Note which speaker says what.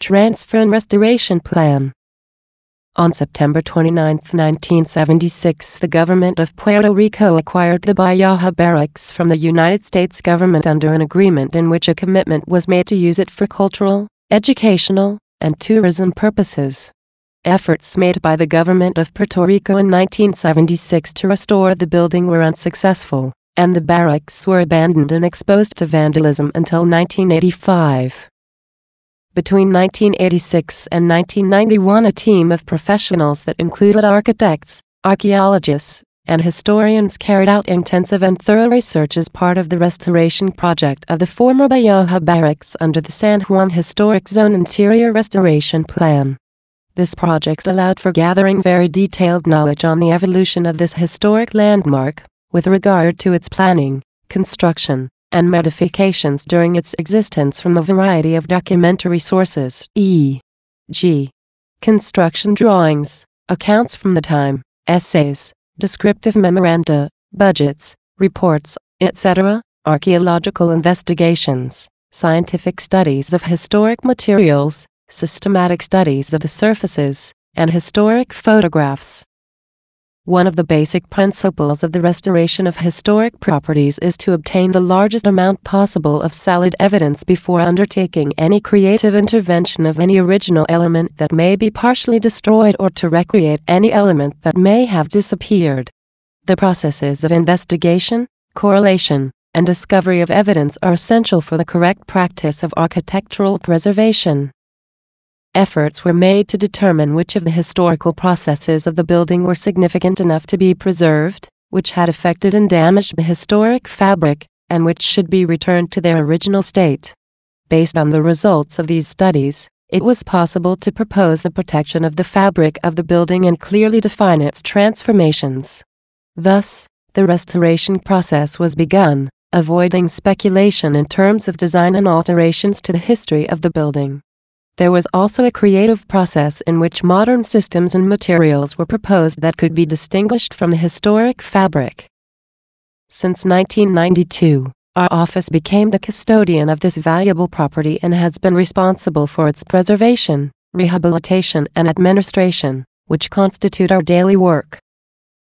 Speaker 1: Transfer and Restoration Plan. On September 29, 1976, the government of Puerto Rico acquired the Bayaja Barracks from the United States government under an agreement in which a commitment was made to use it for cultural, educational, and tourism purposes. Efforts made by the government of Puerto Rico in 1976 to restore the building were unsuccessful, and the barracks were abandoned and exposed to vandalism until 1985. Between 1986 and 1991, a team of professionals that included architects, archaeologists, and historians carried out intensive and thorough research as part of the restoration project of the former Bayaja Barracks under the San Juan Historic Zone Interior Restoration Plan. This project allowed for gathering very detailed knowledge on the evolution of this historic landmark, with regard to its planning, construction, and modifications during its existence from a variety of documentary sources, e.g., construction drawings, accounts from the time, essays, descriptive memoranda, budgets, reports, etc., archaeological investigations, scientific studies of historic materials, systematic studies of the surfaces, and historic photographs. One of the basic principles of the restoration of historic properties is to obtain the largest amount possible of solid evidence before undertaking any creative intervention of any original element that may be partially destroyed or to recreate any element that may have disappeared. The processes of investigation, correlation, and discovery of evidence are essential for the correct practice of architectural preservation. Efforts were made to determine which of the historical processes of the building were significant enough to be preserved, which had affected and damaged the historic fabric, and which should be returned to their original state. Based on the results of these studies, it was possible to propose the protection of the fabric of the building and clearly define its transformations. Thus, the restoration process was begun, avoiding speculation in terms of design and alterations to the history of the building. There was also a creative process in which modern systems and materials were proposed that could be distinguished from the historic fabric. Since 1992, our office became the custodian of this valuable property and has been responsible for its preservation, rehabilitation, and administration, which constitute our daily work.